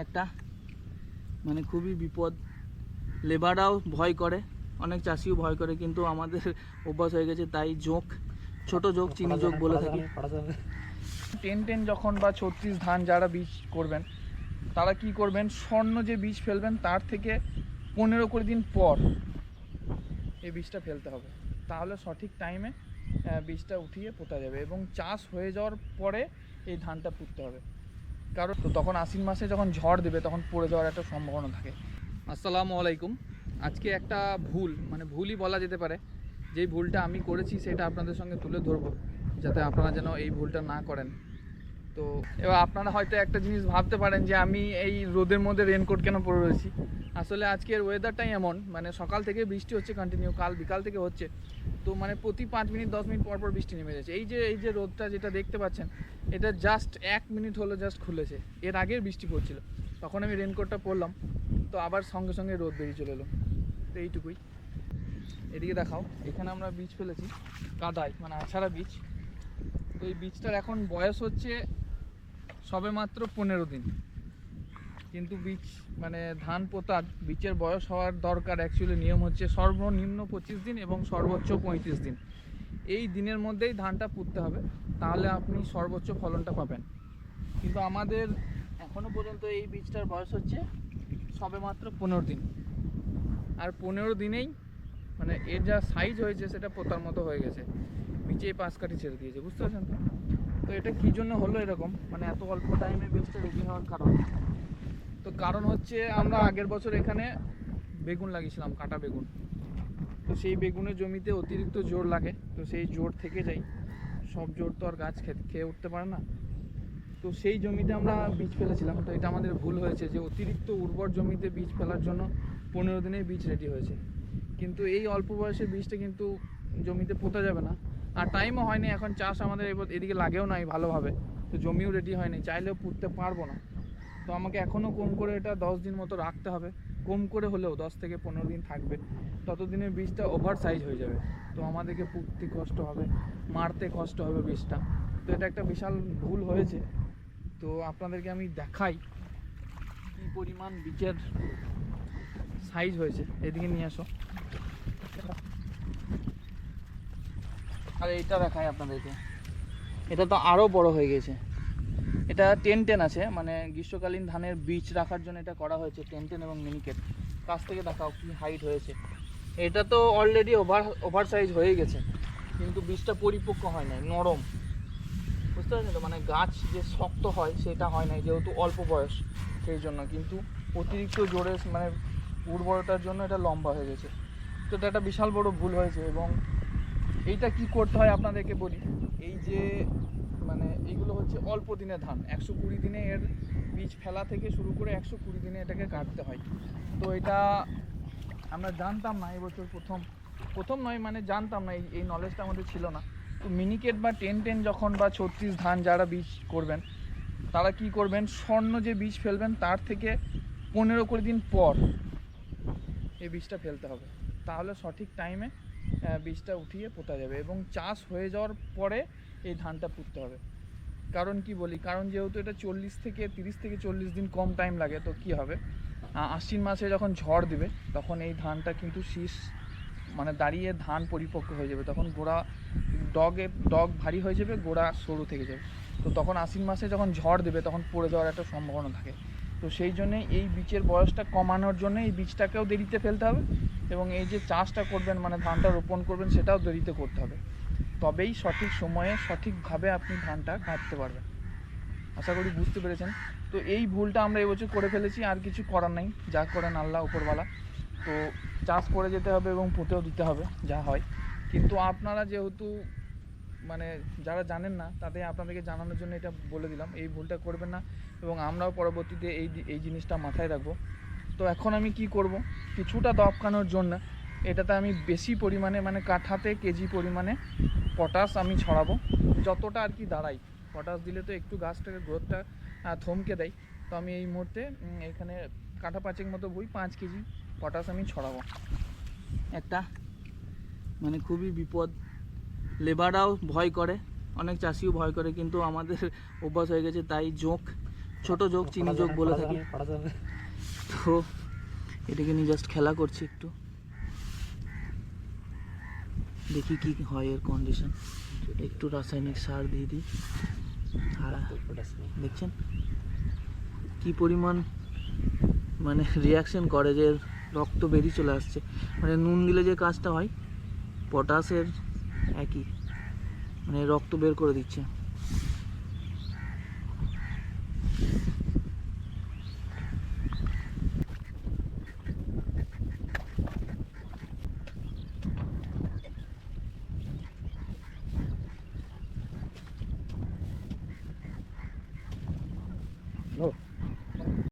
একটা মানে খুবই বিপদ। লেবাররাও ভয় করে, অনেক চাষিও ভয় করে, কিন্তু আমাদের অভ্যাস হয়ে গেছে, তাই জোঁক, ছোট জোঁক, চিনি জোঁক বলে থাকি। 10-10 যখন বা 36 ধান যারা বীজ করবেন তারা কি করবেন, স্বর্ণ যে বীজ ফেলবেন তার থেকে 15-20 দিন পর এই বীজটা ফেলতে হবে, তাহলে সঠিক টাইমে বীজটা উঠিয়ে পোতা যাবে এবং চাষ হয়ে যাওয়ার পরে এই ধানটা পুঁততে হবে। কারণ তো তখন আশ্বিন মাসে যখন ঝড় দেবে তখন পড়ে যাওয়ার একটা সম্ভাবনা থাকে। আসসালামু আলাইকুম। আজকে একটা ভুলই বলা যেতে পারে, যেই ভুলটা আমি করেছি সেটা আপনাদের সঙ্গে তুলে ধরবো, যাতে আপনারা যেন এই ভুলটা না করেন। তো এবার আপনারা হয়তো একটা জিনিস ভাবতে পারেন যে আমি এই রোদের মধ্যে রেনকোট কেন পরে রয়েছি। আসলে আজকের ওয়েদারটাই এমন, সকাল থেকে বৃষ্টি হচ্ছে কন্টিনিউ, কাল বিকাল থেকে হচ্ছে। তো প্রতি 5 মিনিট 10 মিনিট পর পর বৃষ্টি নেমে যাচ্ছে। এই যে রোদটা যেটা দেখতে পাচ্ছেন, এটা জাস্ট 1 মিনিট হলো জাস্ট খুলেছে, এর আগের বৃষ্টি পড়ছিল, তখন আমি রেনকোটটা পরলাম, তো আবার সঙ্গে সঙ্গে রোদ বেরিয়ে চলে এলো। তো এইটুকুই। এদিকে দেখাও, এখানে আমরা বীজ ফেলেছি কাদায়, আছাড়া বীজ। তো এই বীজটার এখন বয়স হচ্ছে সবে মাত্র 15 দিন, কিন্তু বীজ ধান পোতার বীজের বয়স হওয়ার দরকার, অ্যাকচুয়ালি নিয়ম হচ্ছে সর্বনিম্ন 25 দিন এবং সর্বোচ্চ 35 দিন। এই দিনের মধ্যেই ধানটা পুঁততে হবে, তাহলে আপনি সর্বোচ্চ ফলনটা পাবেন। কিন্তু আমাদের এখনও পর্যন্ত এই বীজটার বয়স হচ্ছে সবে মাত্র 15 দিন, আর 15 দিনেই এর যা সাইজ হয়েছে সেটা পোতার মতো হয়ে গেছে, বীজে 5 কাঠি ছেড়ে দিয়েছে, বুঝতে পারছেন তো? তো এটা কী জন্য হলো এরকম, এত অল্প টাইমে বীজটা রেডি হওয়ার কারণ? তো কারণ হচ্ছে আমরা আগের বছর এখানে বেগুন লাগিয়েছিলাম, কাটা বেগুন। তো সেই বেগুনের জমিতে অতিরিক্ত জোর লাগে, তো সেই জোর থেকে যাই, সব জোর তো আর গাছ খেয়ে উঠতে পারে না। তো সেই জমিতে আমরা বীজ ফেলেছিলাম। তো এটা আমাদের ভুল হয়েছে যে অতিরিক্ত উর্বর জমিতে বীজ ফেলার জন্য 15 দিনে বীজ রেডি হয়েছে, কিন্তু এই অল্প বয়সে বীজটা কিন্তু জমিতে পোতা যাবে না, আর টাইমও হয়নি। এখন চাষ আমাদের এদিকে লাগেও নাই ভালোভাবে, তো জমিও রেডি হয়নি, চাইলেও পুঁততে পারবো না। তো আমাকে এখনও কম করে এটা 10 দিন মতো রাখতে হবে, কম করে হলেও 10 থেকে 15 দিন থাকবে, ততদিনে বীজটা ওভার সাইজ হয়ে যাবে। তো আমাদেরকে পুঁততে কষ্ট হবে, মারতে কষ্ট হবে বীজটা। তো এটা একটা বিশাল ভুল হয়েছে। তো আপনাদেরকে আমি দেখাই কী পরিমাণ বীজের সাইজ হয়েছে। এদিকে নিয়ে আসো, আর এইটা দেখাই আপনাদেরকে। এটা তো আরও বড় হয়ে গেছে, এটা 10-10 আছে, গ্রীষ্মকালীন ধানের বীজ রাখার জন্য এটা করা হয়েছে 10-10 এবং মিনিকেট। কাছ থেকে দেখাও কি হাইট হয়েছে। এটা তো অলরেডি ওভার সাইজ হয়ে গেছে, কিন্তু বীজটা পরিপক্ক হয় নাই, নরম, বুঝতে পারছেন তো? গাছ যে শক্ত হয় সেটা হয় নাই, যেহেতু অল্প বয়স সেই জন্য, কিন্তু অতিরিক্ত জোরে উর্বরতার জন্য এটা লম্বা হয়ে গেছে। তো এটা একটা বিশাল বড় ভুল হয়েছে। এবং এইটা কি করতে হয় আপনাদেরকে বলি, এই যে এইগুলো হচ্ছে অল্প দিনের ধান, 120 দিনে এর বীজ ফেলা থেকে শুরু করে 120 দিনে এটাকে কাটতে হয়। তো এটা আমরা জানতাম না, এবছর প্রথম নয়, জানতাম না, এই নলেজটা আমাদের ছিল না। তো মিনিকেট বা 10-10 যখন বা 36 ধান যারা বীজ করবেন তারা কি করবেন, স্বর্ণ যে বীজ ফেলবেন তার থেকে 15-20 দিন পর এই বীজটা ফেলতে হবে, তাহলে সঠিক টাইমে বীজটা উঠিয়ে পোতা যাবে এবং চাষ হয়ে যাওয়ার পরে এই ধানটা পুঁততে হবে। কারণ কি বলি, কারণ যেহেতু এটা 30 থেকে 40 দিন কম টাইম লাগে, তো কি হবে, আশ্বিন মাসে যখন ঝড় দিবে তখন এই ধানটা কিন্তু শীষ দাঁড়িয়ে ধান পরিপক্ক হয়ে যাবে, তখন গোড়া ডগ ভারী হয়ে যাবে, গোড়া সরু থেকে যাবে। তো তখন আশ্বিন মাসে যখন ঝড় দেবে তখন পড়ে যাওয়ার একটা সম্ভাবনা থাকে। তো সেই জন্যে এই বীজের বয়সটা কমানোর জন্য এই বীজটাকেও দেরিতে ফেলতে হবে, এবং এই যে চাষটা করবেন ধানটা রোপণ করবেন সেটাও দেরিতে করতে হবে, তবেই সঠিক সময়ে সঠিকভাবে আপনি ধানটা কাটতে পারবেন। আশা করি বুঝতে পেরেছেন। তো এই ভুলটা আমরা এবছর করে ফেলেছি, আর কিছু করার নেই, যা করেন আল্লাহ উপরওয়ালা। তো চাষ করে যেতে হবে এবং পুঁতেও দিতে হবে যা হয়। কিন্তু আপনারা যেহেতু যারা জানেন না, তাদের আপনাদেরকে জানানোর জন্য এটা বলে দিলাম, এই ভুলটা করবেন না, এবং আমরাও পরবর্তীতে এই জিনিসটা মাথায় রাখবো। তো এখন আমি কি করব, কিছুটা দপকানোর জন্য এটাতে আমি বেশি পরিমাণে কাঠাতে কেজি পরিমাণে পটাশ আমি ছড়াবো, যতটা আর কি দাঁড়াই। পটাশ দিলে তো একটু গাছটাকে গ্রোথটা থমকে দেয়। তো আমি এই মুহূর্তে এখানে কাঠা 5 মতো বই 5 কেজি পটাশ আমি ছড়াবো। একটা খুবই বিপদ। লেবাররাও ভয় করে, অনেক চাষিও ভয় করে, কিন্তু আমাদের অভ্যাস হয়ে গেছে, তাই ছোট যোগ চিনি যোগ বলে থাকি। তো এটাকে নিয়ে জাস্ট খেলা করছি, একটু দেখি কি হয় এর কন্ডিশন। একটু রাসায়নিক সার দিয়ে দিই। হ্যাঁ দেখছেন কি পরিমাণ মানে রিয়াকশন করে, যে রক্ত বেরিয়ে চলে আসছে। মানে নুন দিলে যে কাজটা হয় পটাশের একই, মানে রক্ত বের করে দিচ্ছে।